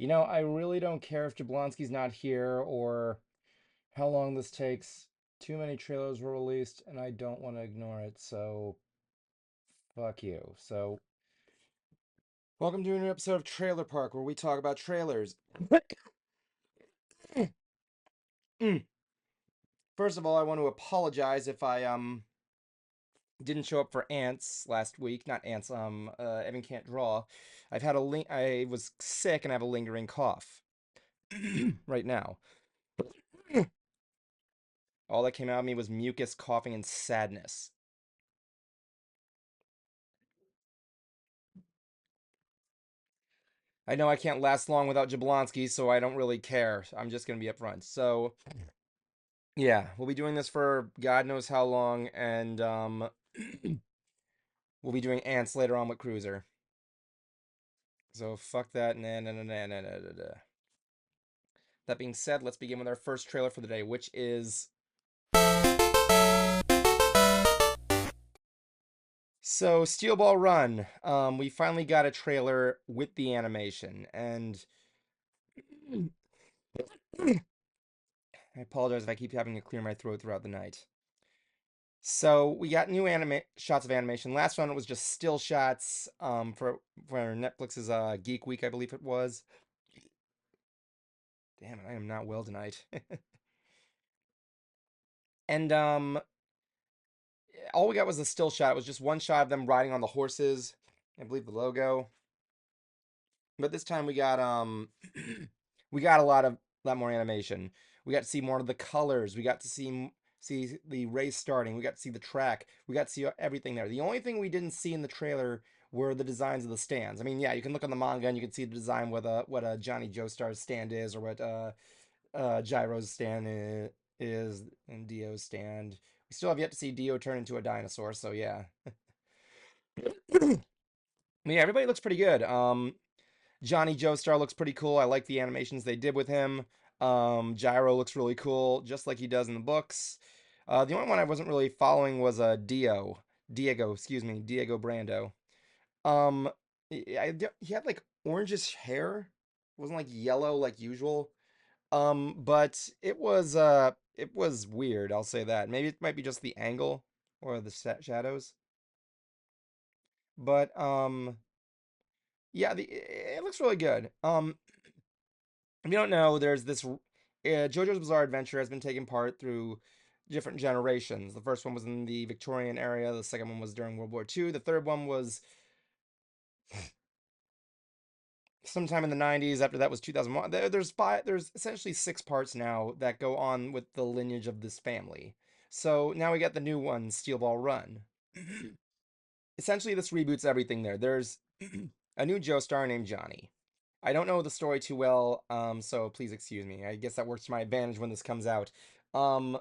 You know, I really don't care if Jablonski's not here or how long this takes. Too many trailers were released, and I don't want to ignore it, so fuck you. So, welcome to a new episode of Trailer Park, where we talk about trailers. Mm. First of all, I want to apologize if I didn't show up for Ants last week. Not Ants, Evan Can't Draw. I was sick and I have a lingering cough right now. All that came out of me was mucus, coughing, and sadness. I know I can't last long without Jablonski, so I don't really care. I'm just gonna be upfront. So yeah, we'll be doing this for God knows how long, and we'll be doing Ants later on with Cruiser. So fuck that. Nah, nah, nah, nah, nah, nah, nah, nah. That being said, let's begin with our first trailer for the day, which is Steel Ball Run. We finally got a trailer with the animation, and I apologize if I keep having to clear my throat throughout the night. So we got new anime shots of animation. Last one was just still shots for Netflix's Geek Week, I believe it was. Damn it, I am not well tonight. And all we got was a still shot. It was just one shot of them riding on the horses. I believe the logo. But this time we got we got a lot more animation. We got to see more of the colors. We got to see the race starting. We got to see the track. We got to see everything there. The only thing we didn't see in the trailer were the designs of the stands. I mean, yeah, you can look on the manga and you can see the design what a Johnny Joestar's stand is, or what Gyro's stand is, and Dio's stand. We still have yet to see Dio turn into a dinosaur, so yeah. But yeah, everybody looks pretty good. Johnny Joestar looks pretty cool. I like the animations they did with him. Gyro looks really cool, just like he does in the books. The only one I wasn't really following was Diego Brando. Um, he had like orangish hair. It wasn't like yellow like usual. But it was weird. I'll say that. Maybe it might be just the angle or the shadows. But yeah, it looks really good. If you don't know, there's this JoJo's Bizarre Adventure has been taking part through different generations. The first one was in the Victorian area. The second one was during World War II. The third one was sometime in the 90s. After that was 2001. There's five. There's essentially six parts now that go on with the lineage of this family. So now we got the new one, Steel Ball Run. Essentially, this reboots everything there. There's a new Joestar named Johnny. I don't know the story too well, so please excuse me. I guess that works to my advantage when this comes out. Um,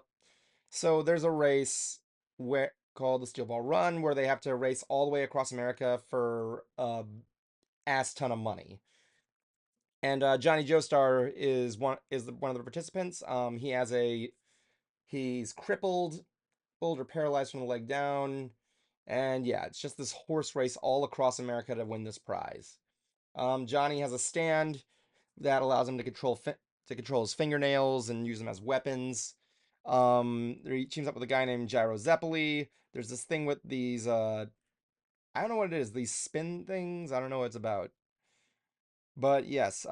so there's a race where called the Steel Ball Run, where they have to race all the way across America for a ass ton of money. And Johnny Joestar is one of the participants. He's crippled, or paralyzed from the leg down, and yeah, it's just this horse race all across America to win this prize. Johnny has a stand that allows him to control his fingernails and use them as weapons. He teams up with a guy named Gyro Zeppeli. There's this thing with these I don't know what it is, these spin things. I don't know what it's about. But yes,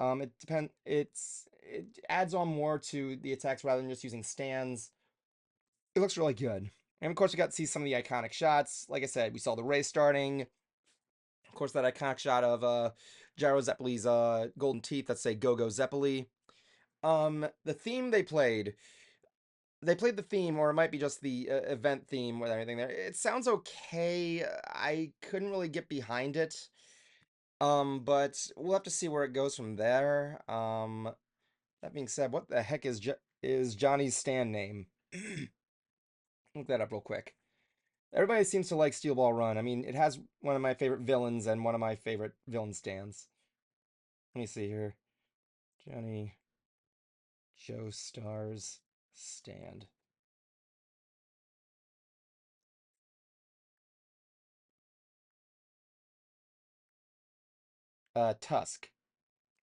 it adds on more to the attacks rather than just using stands. It looks really good. And of course, we got to see some of the iconic shots. Like I said, we saw the race starting. Of course, that iconic shot of Gyro Zeppeli's golden teeth that say "Go Go Zeppeli." The theme they played the theme, or it might be just the event theme with everything there. It sounds okay. I couldn't really get behind it. But we'll have to see where it goes from there. That being said, what the heck is Johnny's stand name? Look that up real quick. Everybody seems to like Steel Ball Run. I mean, it has one of my favorite villains and one of my favorite villain stands. Let me see here. Johnny Joestar's stand. Tusk.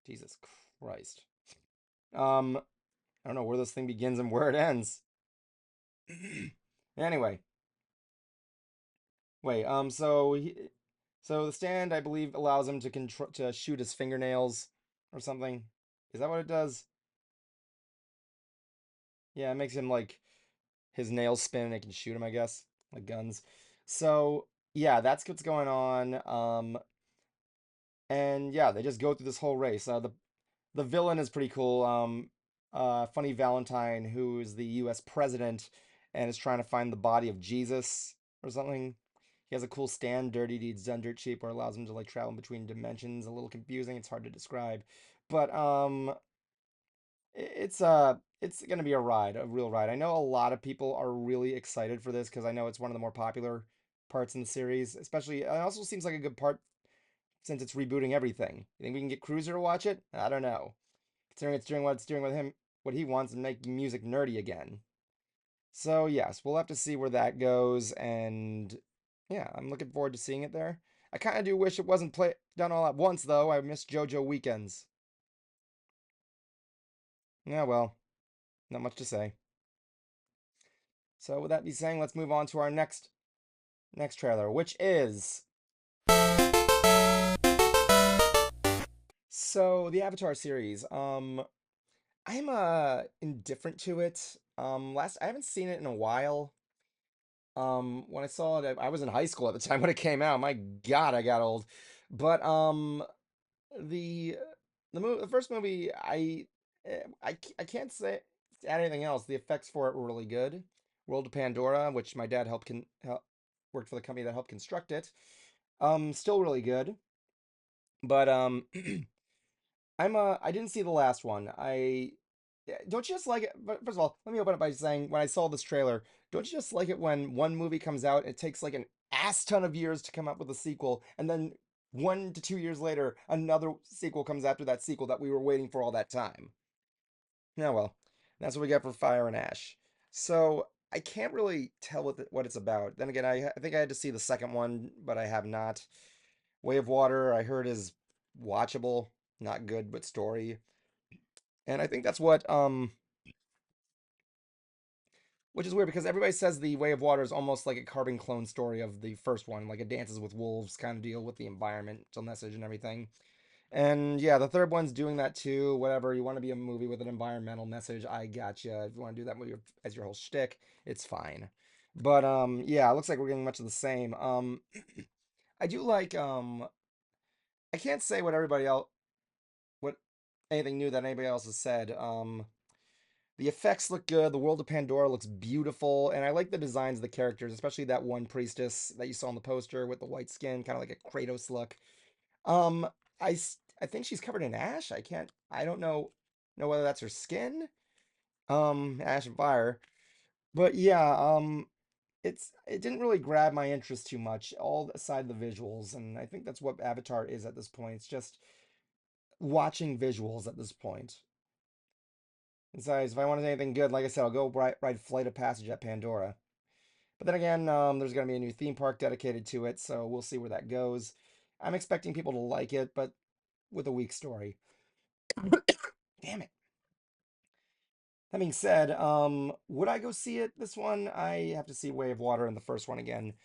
Jesus Christ. Um, I don't know where this thing begins and where it ends. Anyway, wait. So the stand, I believe, allows him to control to shoot his fingernails or something. Is that what it does? Yeah, it makes him like his nails spin and it can shoot him, I guess, like guns. So yeah, that's what's going on. And yeah, they just go through this whole race. The villain is pretty cool. Funny Valentine, who is the U.S. president and is trying to find the body of Jesus or something. He has a cool stand, Dirty Deeds Done Dirt Cheap, where it allows him to like travel between dimensions. A little confusing. It's hard to describe, but it's gonna be a ride, a real ride. I know a lot of people are really excited for this because I know it's one of the more popular parts in the series. Especially, it also seems like a good part since it's rebooting everything. You think we can get Cruiser to watch it? I don't know. Considering it's doing what it's doing with him, what he wants, and making music nerdy again. So yes, we'll have to see where that goes, and yeah, I'm looking forward to seeing it there. I kind of do wish it wasn't done all at once, though. I miss JoJo weekends. Yeah, well, not much to say. So with that be saying, let's move on to our next trailer, which is so the Avatar series. I'm indifferent to it. Last I haven't seen it in a while. When I saw it, I was in high school at the time when it came out. My God, I got old. But the the first movie, I can't say add anything else. The effects for it were really good. World of Pandora, which my dad help, worked for the company that helped construct it. Still really good. But I didn't see the last one. Don't you just like it? But first of all, let me open up by saying when I saw this trailer, don't you just like it when one movie comes out, it takes like an ass ton of years to come up with a sequel, and then 1 to 2 years later, another sequel comes after that sequel that we were waiting for all that time. Yeah, well, that's what we get for Fire and Ash. So I can't really tell what it's about. Then again, I think I had to see the second one, but I have not. Way of Water, I heard is watchable, not good, but story. And I think that's which is weird because everybody says the Way of Water is almost like a carbon clone story of the first one, like a Dances with Wolves kind of deal with the environmental message and everything. And yeah, the third one's doing that too. Whatever, you want to be a movie with an environmental message, I gotcha. If you want to do that movie as your whole shtick, it's fine. But yeah, it looks like we're getting much of the same. I do like I can't say what anything new that anybody else has said. The effects look good. The world of Pandora looks beautiful, and I like the designs of the characters, especially that one priestess that you saw in the poster with the white skin, kind of like a Kratos look. Um, I think she's covered in ash. I don't know whether that's her skin. Ash and fire. But yeah, it didn't really grab my interest too much, all aside the visuals, and I think that's what Avatar is at this point. It's just watching visuals at this point. Besides, if I wanted anything good, like I said, I'll go ride Flight of Passage at Pandora. But then again, there's going to be a new theme park dedicated to it, so we'll see where that goes. I'm expecting people to like it, but with a weak story. Damn it. That being said, would I go see it? This one, I have to see Way of Water and the first one again.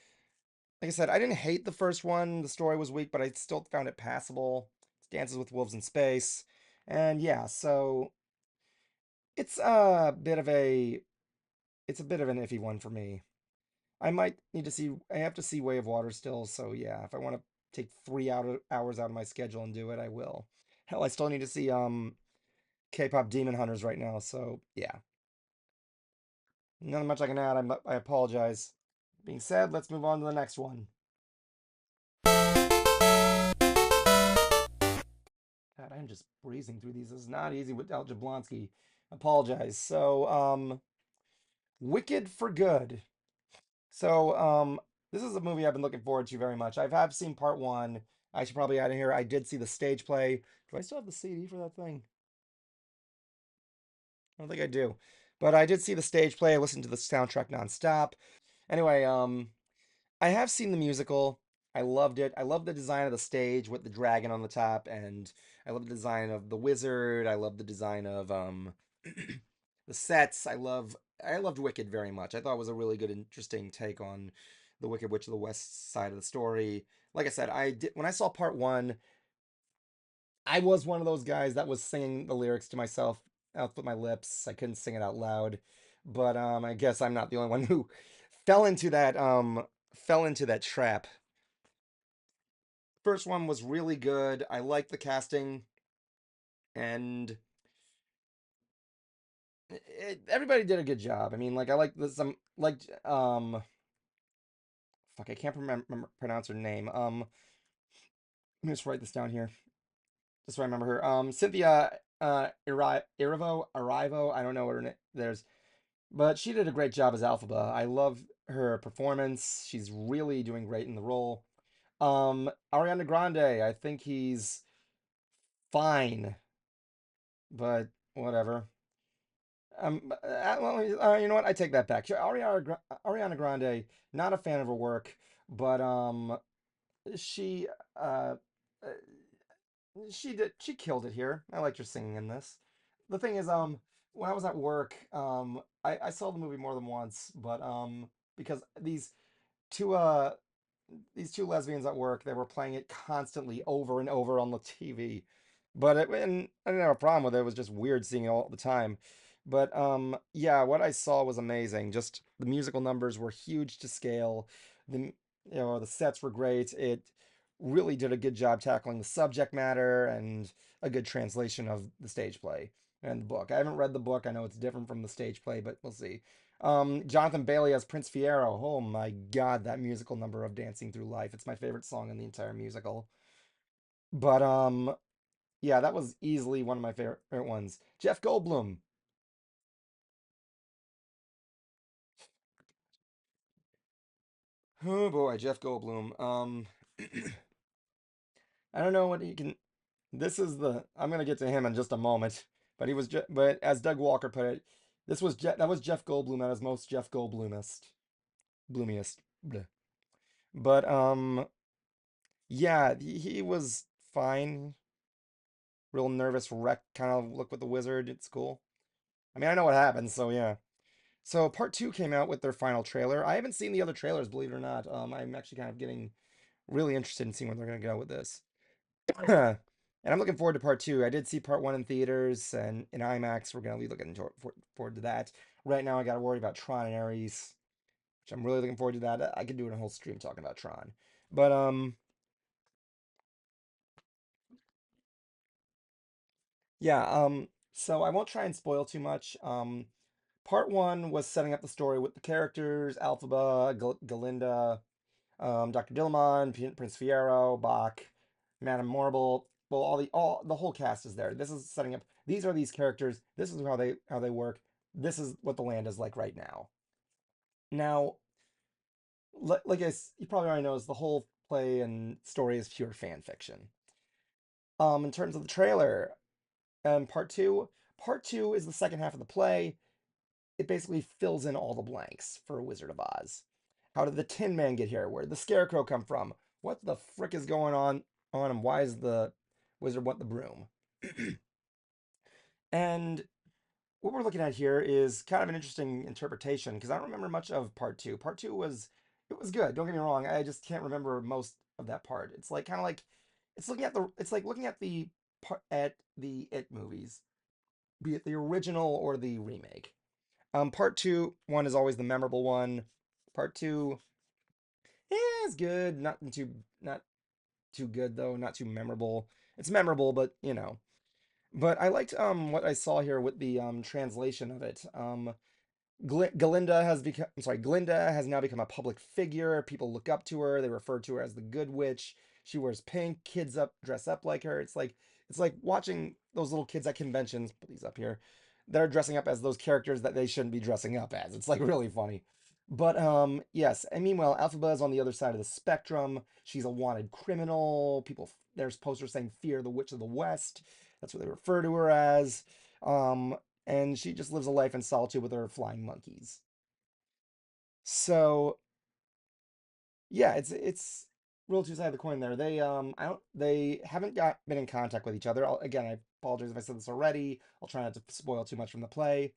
Like I said, I didn't hate the first one. The story was weak, but I still found it passable. It's Dances with Wolves in Space. And yeah, so it's a bit of a it's a bit of an iffy one for me. I have to see Way of Water still, so yeah, if I want to take hours out of my schedule and do it, I will. Hell, I still need to see K-pop Demon Hunters right now, so yeah. Not much I can add. I apologize. Being said, let's move on to the next one. God, I'm just breezing through these. This is not easy without Jablonski. Apologize. So, Wicked for Good. So, this is a movie I've been looking forward to very much. Have seen part one. I should probably add in here. I did see the stage play. Do I still have the CD for that thing? I don't think I do. But I did see the stage play. I listened to the soundtrack nonstop. Anyway, I have seen the musical. I loved it. I love the design of the stage with the dragon on the top, and I love the design of the wizard. I love the design of the sets. I loved Wicked very much. I thought it was a really good, interesting take on the Wicked Witch of the West side of the story. Like I said, I did when I saw part one, I was one of those guys that was singing the lyrics to myself out with my lips. I couldn't sing it out loud, but I guess I'm not the only one who fell into that fell into that trap. First one was really good. I liked the casting, and everybody did a good job. I mean, like I like some like fuck, I can't pronounce her name. Let me just write this down here, just so I remember her. Cynthia Erivo. I don't know what her name. There's, but she did a great job as Alphaba. I love her performance. She's really doing great in the role. Ariana Grande. I think he's fine, but whatever. Well, you know what? I take that back. Ariana Grande, not a fan of her work, but she uh, uh, she killed it here. I liked her singing in this. The thing is, when I was at work, I saw the movie more than once, but because two uh these two lesbians at work, they were playing it constantly over and over on the TV. And I didn't have a problem with it. It was just weird seeing it all the time. But yeah, what I saw was amazing. Just the musical numbers were huge to scale. The sets were great. It really did a good job tackling the subject matter and a good translation of the stage play and the book. I haven't read the book. I know it's different from the stage play, but we'll see. Jonathan Bailey as Prince Fiero. Oh my God, that musical number of Dancing Through Life. It's my favorite song in the entire musical. But yeah, that was easily one of my favorite ones. Jeff Goldblum. Oh boy, Jeff Goldblum. I don't know what he can. This is the. I'm gonna get to him in just a moment. But but as Doug Walker put it, that was Jeff Goldblum at his most Jeff Goldblumist, bloomiest. Bleh. But yeah, he was fine. Real nervous wreck kind of look with the wizard. It's cool. I mean, I know what happens, so yeah. So part two came out with their final trailer. I haven't seen the other trailers, believe it or not. I'm actually kind of getting really interested in seeing where they're gonna go with this. And I'm looking forward to part two. I did see part one in theaters and in IMAX. We're gonna be looking forward to that. Right now, I got to worry about Tron and Ares, which I'm really looking forward to that. I could do a whole stream talking about Tron, but yeah. So I won't try and spoil too much. Part one was setting up the story with the characters, Alphaba, Galinda, Dr. Dillamon, Prince Fiero, Bach, Madame Morrible. Well, all the whole cast is there. This is setting up. These are these characters. This is how they work. This is what the land is like right now. Now, like you probably already know, is the whole play and story is pure fan fiction. In terms of the trailer, part two is the second half of the play. It basically fills in all the blanks for Wizard of Oz. How did the Tin Man get here? Where did the Scarecrow come from? What the frick is going on and why is the wizard want the broom? And what we're looking at here is kind of an interesting interpretation because I don't remember much of part two. Part two was it was good. Don't get me wrong. I just can't remember most of that part. It's like kind of like it's like looking at the It movies, be it the original or the remake. Part two, one is always the memorable one. Part two, is good. Not too good though. Not too memorable. It's memorable, but you know. But I liked what I saw here with the translation of it. Glinda has now become a public figure. People look up to her. They refer to her as the Good Witch. She wears pink. Kids up dress up like her. It's like watching those little kids at conventions. Put these up here. They're dressing up as those characters that they shouldn't be dressing up as. It's like really funny. But yes, and meanwhile, Alphaba is on the other side of the spectrum. She's a wanted criminal. There's posters saying "Fear the Witch of the West." That's what they refer to her as. Um, and she just lives a life in solitude with her flying monkeys. So yeah, it's real two sides of the coin there. I don't, they haven't got been in contact with each other. Again, I apologize if I said this already. I'll try not to spoil too much from the play.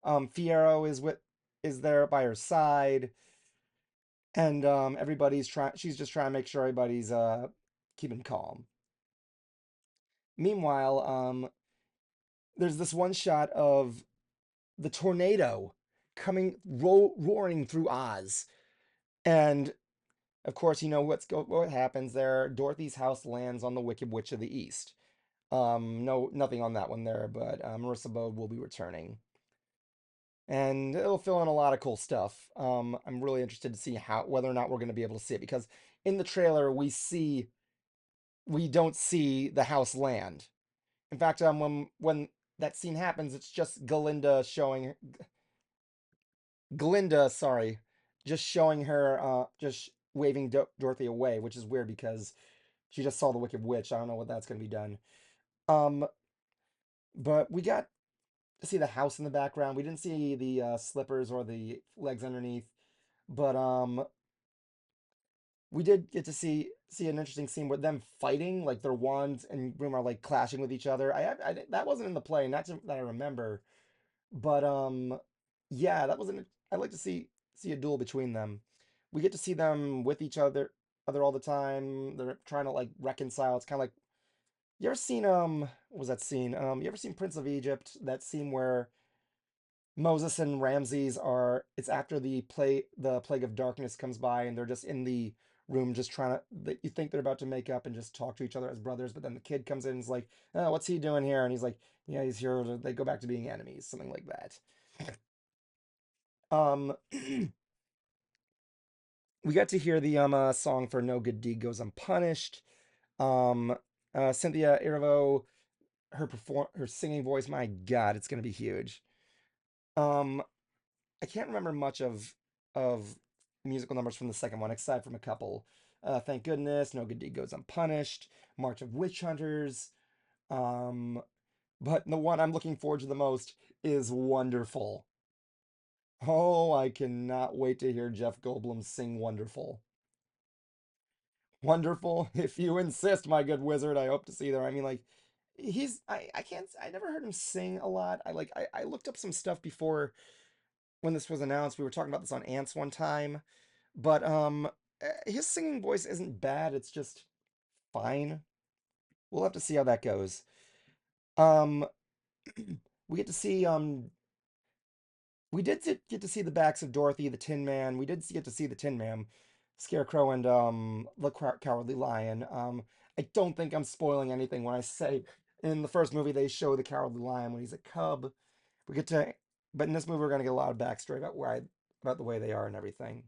Fierro is there by her side, and everybody's trying. She's just trying to make sure everybody's keeping calm. Meanwhile, there's this one shot of the tornado coming roaring through Oz, and of course, you know what happens there. Dorothy's house lands on the Wicked Witch of the East. No, nothing on that one there, but Marissa Bode will be returning, and it'll fill in a lot of cool stuff. I'm really interested to see how whether or not we're going to be able to see it because in the trailer we don't see the house land. In fact, when that scene happens, it's just Glinda, sorry, just showing her, just waving Dorothy away, which is weird because she just saw the Wicked Witch. I don't know what that's going to be done. Um, but we got to see the house in the background. We didn't see the slippers or the legs underneath, but we did get to see an interesting scene with them fighting, like their wands and broom are like clashing with each other. That wasn't in the play, not that I remember, but yeah, that wasn't. I'd like to see a duel between them. We get to see them with each other all the time. They're trying to like reconcile. It's kind of like you ever seen what was that scene? You ever seen Prince of Egypt? That scene where Moses and Ramses are it's after the plague of darkness comes by and they're just in the room just trying to you think they're about to make up and just talk to each other as brothers, but then the kid comes in and is like, oh, what's he doing here? And he's like, yeah, he's here they go back to being enemies, something like that. Um we got to hear the song for No Good Deed Goes Unpunished. Um Cynthia Erivo, her singing voice, my God, it's gonna be huge. Um I can't remember much of musical numbers from the second one, aside from a couple. Thank Goodness, No Good Deed Goes Unpunished, March of Witch Hunters. Um, but the one I'm looking forward to the most is Wonderful. Oh, I cannot wait to hear Jeff Goldblum sing Wonderful. Wonderful, if you insist, my good wizard. I hope to see there. I mean, like, I can't, I never heard him sing a lot. I looked up some stuff before when this was announced. We were talking about this on Ants one time. But his singing voice isn't bad. It's just fine. We'll have to see how that goes. Um, we get to see we did get to see the backs of Dorothy, the Tin Man. We did get to see the Tin Man, Scarecrow, and the Cowardly Lion. I don't think I'm spoiling anything when I say in the first movie they show the Cowardly Lion when he's a cub. We get to, but in this movie we're gonna get a lot of backstory about about the way they are and everything.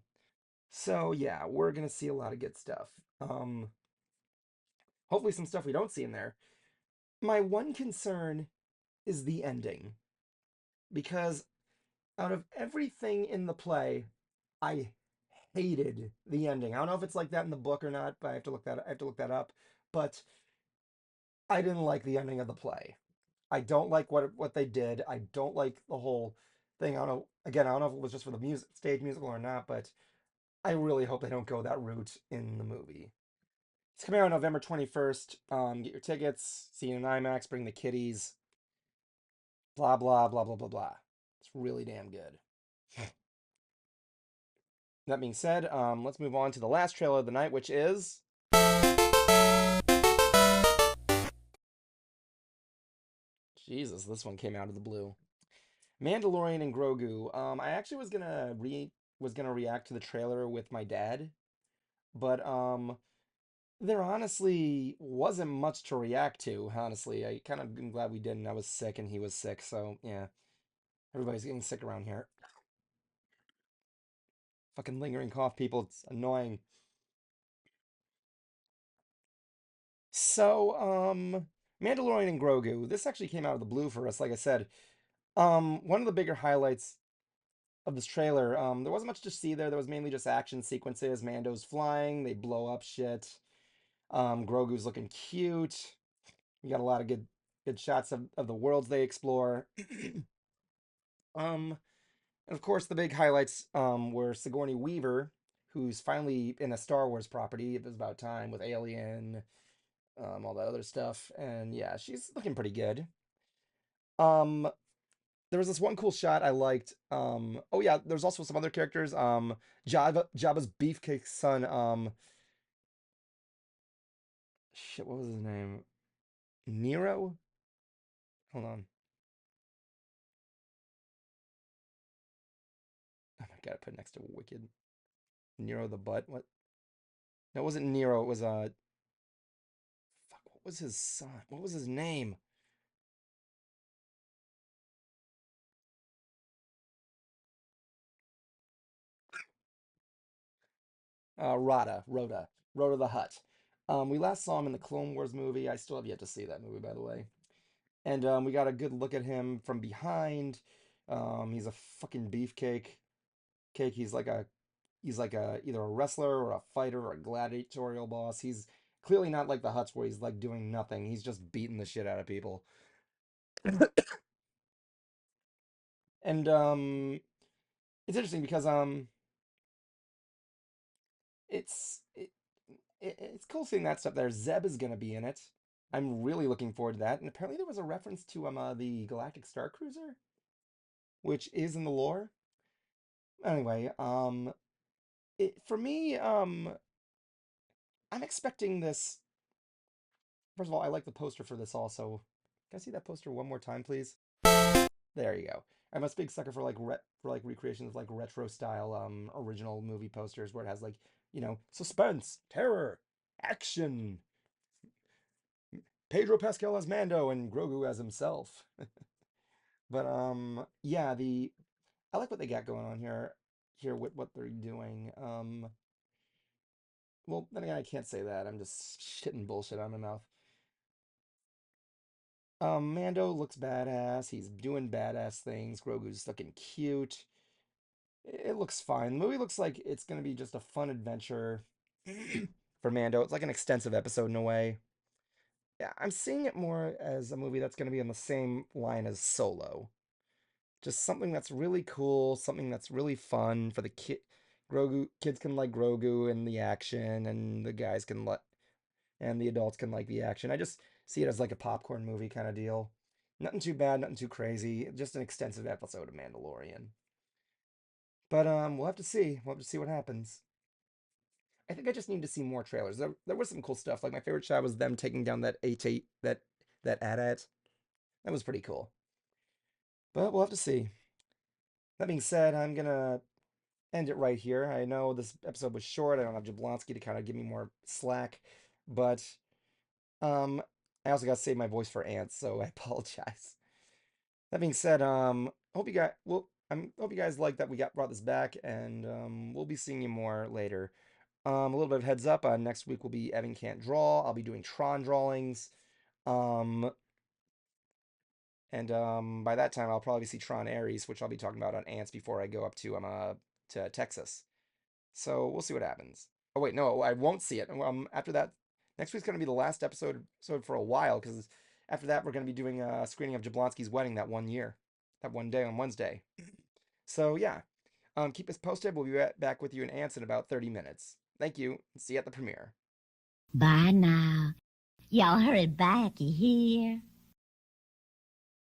So yeah, we're gonna see a lot of good stuff. Um, Hopefully some stuff we don't see in there. My one concern is the ending because out of everything in the play, I hated the ending. I don't know if it's like that in the book or not, but I have to look that up. But I didn't like the ending of the play. I don't like what they did. I don't like the whole thing. I don't know. Again, I don't know if it was just for the stage musical or not, but I really hope they don't go that route in the movie. It's coming out November 21st. Get your tickets, see it in IMAX, bring the kiddies, blah, blah, blah, blah, blah, blah. It's really damn good. That being said, let's move on to the last trailer of the night, which is Jesus. This one came out of the blue. Mandalorian and Grogu. I actually was gonna react to the trailer with my dad, but there honestly wasn't much to react to. Honestly, I kind of am glad we didn't. I was sick and he was sick, so yeah, everybody's getting sick around here. Fucking lingering cough, people. It's annoying. So, Mandalorian and Grogu. This actually came out of the blue for us, like I said. One of the bigger highlights of this trailer, there wasn't much to see there. There was mainly just action sequences. Mando's flying, they blow up shit. Grogu's looking cute. You got a lot of good shots of the worlds they explore. Um, and of course, the big highlights were Sigourney Weaver, who's finally in a Star Wars property. It was about time with Alien, all that other stuff, and yeah, she's looking pretty good. Um, there was this one cool shot I liked. Oh yeah, there's also some other characters. Jabba's beefcake son. Shit, what was his name? Nero? Hold on. Oh my god, I put it next to Wicked. Nero the butt. What? No, it wasn't Nero. It was fuck. What was his son? What was his name? Rhoda the Hutt. We last saw him in the Clone Wars movie. I still have yet to see that movie, by the way. And we got a good look at him from behind. He's a fucking beefcake. Cake. He's like a either a wrestler or a fighter or a gladiatorial boss. He's clearly not like the Hutts where he's like doing nothing. He's just beating the shit out of people. And it's interesting because it's it, it's cool seeing that stuff there. Zeb is gonna be in it. I'm really looking forward to that. And apparently there was a reference to the Galactic Star Cruiser, which is in the lore. Anyway, for me, I'm expecting this. First of all, I like the poster for this also. Can I see that poster one more time, please? There you go. I'm a big sucker for like recreations of like retro style original movie posters where it has like, suspense, terror, action, Pedro Pascal as Mando and Grogu as himself. But yeah, the I like what they got going on here with what they're doing. Well, then again, I can't say that. I'm just shitting bullshit out of my mouth. Mando looks badass. He's doing badass things. Grogu's looking cute. It looks fine. The movie looks like it's gonna be just a fun adventure for Mando. It's like an extensive episode in a way. Yeah, I'm seeing it more as a movie that's gonna be on the same line as Solo. Just something that's really cool, something that's really fun for the Grogu kids can like Grogu and the action, and the guys can let and the adults can like the action. I just see it as like a popcorn movie kind of deal. Nothing too bad, nothing too crazy. Just an extensive episode of Mandalorian. But we'll have to see. We'll have to see what happens. I think I just need to see more trailers. There was some cool stuff. Like my favorite shot was them taking down that AT that AT-AT. That was pretty cool. But we'll have to see. That being said, I'm gonna end it right here. I know this episode was short. I don't have Jablosnki to kind of give me more slack, but um, I also got to save my voice for ants, so I apologize. That being said, hope you guys like that we got brought this back, and we'll be seeing you more later. A little bit of heads up. Next week will be Evan Can't Draw. I'll be doing Tron drawings. Um, and by that time, I'll probably see Tron Ares, which I'll be talking about on Ants before I go up to Texas. So we'll see what happens. Oh wait, no, I won't see it. After that, next week's gonna be the last episode for a while because after that we're gonna be doing a screening of Jablonski's wedding that one year, that one day on Wednesday. So yeah, keep us posted. We'll be back with you in Ants in about 30 minutes. Thank you. See you at the premiere. Bye now. Y'all hurry back, you hear?